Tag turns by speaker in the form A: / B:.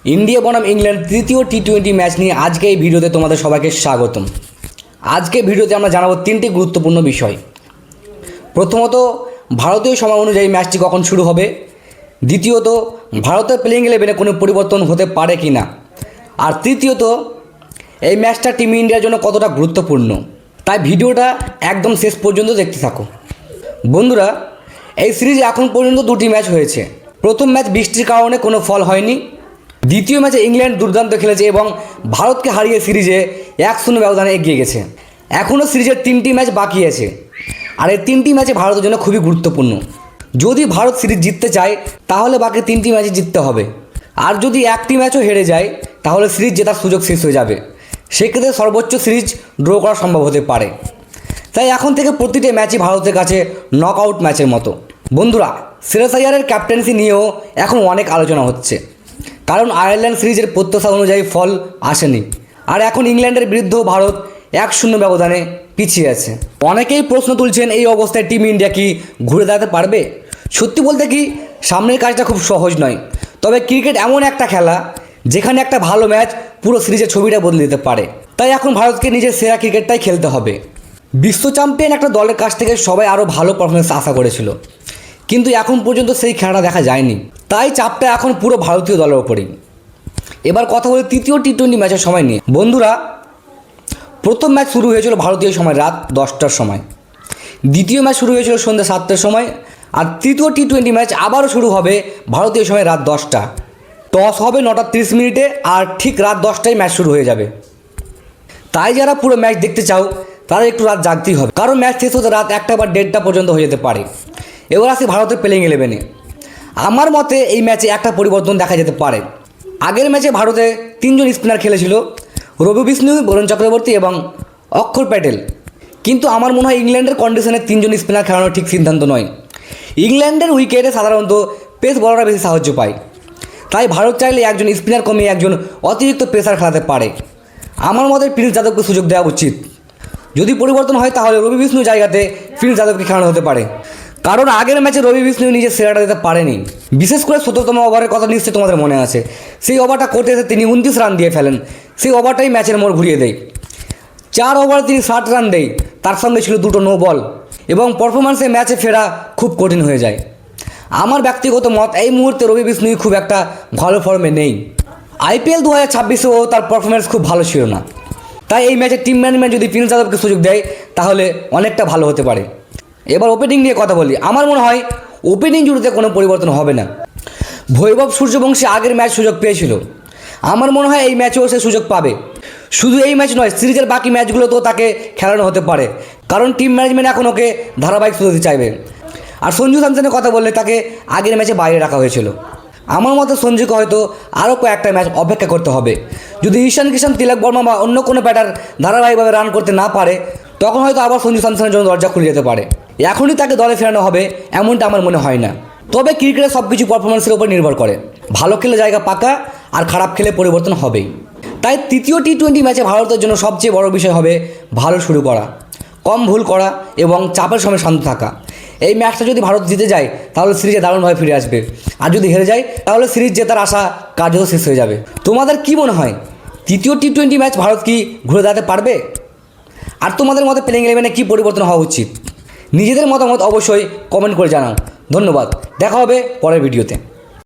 A: India বনাম England তৃতীয় টি-20 match নিয়ে আজকে এই ভিডিওতে তোমাদের সবাইকে স্বাগতম। আজকে ভিডিওতে আমরা জানাবো তিনটি গুরুত্বপূর্ণ বিষয়। প্রথমত, ভারতীয় সময় অনুযায়ী ম্যাচটি কখন শুরু হবে। দ্বিতীয়ত, ভারতের প্লেইং 11-এ কোনো পরিবর্তন হতে পারে কি না। আর তৃতীয়ত, এই ম্যাচটা টিম ইন্ডিয়ার জন্য কতটা গুরুত্বপূর্ণ। তাই ভিডিওটা একদম শেষ পর্যন্ত দেখতে থাকো। বন্ধুরা, এই সিরিজে এখন পর্যন্ত দুটি ম্যাচ হয়েছে। প্রথম ম্যাচ বৃষ্টির কারণে কোনো ফল হয়নি। দ্বিতীয় ম্যাচে ইংল্যান্ড দুর্দান্ত খেলেছে এবং ভারতকে হারিয়ে সিরিজে 1-0 ব্যবধানে এগিয়ে গেছে। এখনও সিরিজের 3টি ম্যাচ বাকি আছে, আর এই 3টি ম্যাচে ভারতের জন্য খুবই গুরুত্বপূর্ণ। যদি ভারত সিরিজ জিততে চায় তাহলে বাকি 3টি ম্যাচে জিততে হবে, আর যদি একটি ম্যাচও হেরে যায় তাহলে সিরিজ জেতার সুযোগ শেষ হয়ে যাবে। সেক্ষেত্রে সর্বোচ্চ সিরিজ ড্র করা সম্ভব হতে পারে। তাই এখন থেকে প্রতিটি ম্যাচই ভারতের কাছে নকআউট ম্যাচের মতো। বন্ধুরা, শ্রেয়স আইয়ারের ক্যাপ্টেন্সি নিয়েও এখন অনেক আলোচনা হচ্ছে, কারণ আয়ারল্যান্ড সিরিজের প্রত্যাশা অনুযায়ী ফল আসেনি, আর এখন ইংল্যান্ডের বিরুদ্ধেও ভারত 1-0 ব্যবধানে পিছিয়ে আছে। অনেকেই প্রশ্ন তুলছেন, এই অবস্থায় টিম ইন্ডিয়া কি ঘুরে দাঁড়াতে পারবে। সত্যি বলতে কি, সামনের কাজটা খুব সহজ নয়। তবে ক্রিকেট এমন একটা খেলা যেখানে একটা ভালো ম্যাচ পুরো সিরিজের ছবিটা বদলে দিতে পারে। তাই এখন ভারতকে নিজের সেরা ক্রিকেটটাই খেলতে হবে। বিশ্ব চ্যাম্পিয়ন একটা দলের কাছ থেকে সবাই আরও ভালো পারফরমেন্স আশা করেছিল, কিন্তু এখন পর্যন্ত সেই খেলাটা দেখা যায়নি। তাই চাপটা এখন পুরো ভারতীয় দলের ওপরেই। এবার কথা বলি তৃতীয় টি-20 ম্যাচের সময় নিয়ে। বন্ধুরা, প্রথম ম্যাচ শুরু হয়েছিল ভারতীয় সময় রাত 10টার সময়, দ্বিতীয় ম্যাচ শুরু হয়েছিল সন্ধ্যা 7টার সময়, আর তৃতীয় টি-20 ম্যাচ আবারও শুরু হবে ভারতীয় সময় রাত 10টা। টস হবে 9:30 আর ঠিক রাত 10টায় ম্যাচ শুরু হয়ে যাবে। তাই যারা পুরো ম্যাচ দেখতে চাও তাদের একটু রাত জাগতেই হবে, কারণ ম্যাচ শেষ হতে রাত 1টা বা 1:30 পর্যন্ত হয়ে যেতে পারে। এবার আসি ভারতের প্লেইং 11-এ। আমার মতে এই ম্যাচে একটা পরিবর্তন দেখা যেতে পারে। আগের ম্যাচে ভারতে 3জন স্পিনার খেলেছিল, রবি বিষ্ণু, বরুণ চক্রবর্তী এবং অক্ষর প্যাটেল। কিন্তু আমার মনে হয় ইংল্যান্ডের কন্ডিশনে 3জন স্পিনার খেলানো ঠিক সিদ্ধান্ত নয়। ইংল্যান্ডের উইকেটে সাধারণত পেস বলাররা বেশি সাহায্য পায়। তাই ভারত চাইলে একজন স্পিনার কমিয়ে একজন অতিরিক্ত পেসার খেলাতে পারে। আমার মতে প্রিন্স যাদবকে সুযোগ দেওয়া উচিত। যদি পরিবর্তন হয় তাহলে রবি বিষ্ণুর জায়গাতে প্রিন্স যাদবকে খেলানো হতে পারে, কারণ আগের ম্যাচে রবি বিষ্ণু নিজের সেরাটা দিতে পারেনি। বিশেষ করে 17তম ওভারের কথা নিশ্চয়ই তোমাদের মনে আছে। সেই ওভারটা করতে এসে তিনি 29 রান দিয়ে ফেলেন। সেই ওভারটাই ম্যাচের মোড় ঘুরিয়ে দেয়। 4 ওভারে তিনি 60 রান দেয়, তার সঙ্গে ছিল 2টো নো বল, এবং পারফরম্যান্সে ম্যাচে ফেরা খুব কঠিন হয়ে যায়। আমার ব্যক্তিগত মত, এই মুহূর্তে রবি বিষ্ণুই খুব একটা ভালো ফর্মে নেই। IPL 2026-এও তার পারফরম্যান্স খুব ভালো ছিল না। তাই এই ম্যাচে টিম ম্যানেজমেন্ট যদি প্রিন্স যাদবকে সুযোগ দেয় তাহলে অনেকটা ভালো হতে পারে। এবার ওপেনিং নিয়ে কথা বলি। আমার মনে হয় ওপেনিং জুটিতে কোনো পরিবর্তন হবে না। বৈভব সূর্যবংশী আগের ম্যাচ সুযোগ পেয়েছিল, আমার মনে হয় এই ম্যাচেও সে সুযোগ পাবে। শুধু এই ম্যাচ নয়, সিরিজের বাকি ম্যাচগুলোতেও তাকে খেলানো হতে পারে, কারণ টিম ম্যানেজমেন্ট এখন ওকে ধারাবাহিক সুযোগ দিতে চাইবে। আর সঞ্জু স্যামসনের কথা বললে তাকে আগের ম্যাচে বাইরে রাখা হয়েছিল। আমার মতে সঞ্জুকে হয়তো আরও কয়েকটা ম্যাচ অপেক্ষা করতে হবে। যদি ঈশান কিষান, তিলক বর্মা বা অন্য কোনো ব্যাটার ধারাবাহিকভাবে রান করতে না পারে, তখন হয়তো আবার সঞ্জু স্যামসনের জন্য দরজা খুলে যেতে পারে। এখনই তাকে দলে ফেরানো হবে এমনটা আমার মনে হয় না। তবে ক্রিকেটে সব কিছু পারফরমেন্সের উপর নির্ভর করে। ভালো খেলে জায়গা পাকা, আর খারাপ খেলে পরিবর্তন হবেই। তাই তৃতীয় টি-20 ম্যাচে ভারতের জন্য সবচেয়ে বড় বিষয় হবে ভালো শুরু করা, কম ভুল করা এবং চাপের সময় শান্ত থাকা। এই ম্যাচটা যদি ভারত জিতে যায় তাহলে সিরিজে দারুণভাবে ফিরে আসবে, আর যদি হেরে যায় তাহলে সিরিজ জেতার আশা কার্যত শেষ হয়ে যাবে। তোমাদের কি মনে হয়, তৃতীয় টি-20 ম্যাচ ভারত কি ঘুরে দাঁড়াতে পারবে? আর তোমাদের মতে প্লেইং 11-এ কী পরিবর্তন হওয়া উচিত? নিজেদের মতামত অবশ্যই কমেন্ট করে জানাও। ধন্যবাদ, দেখা হবে পরের ভিডিওতে।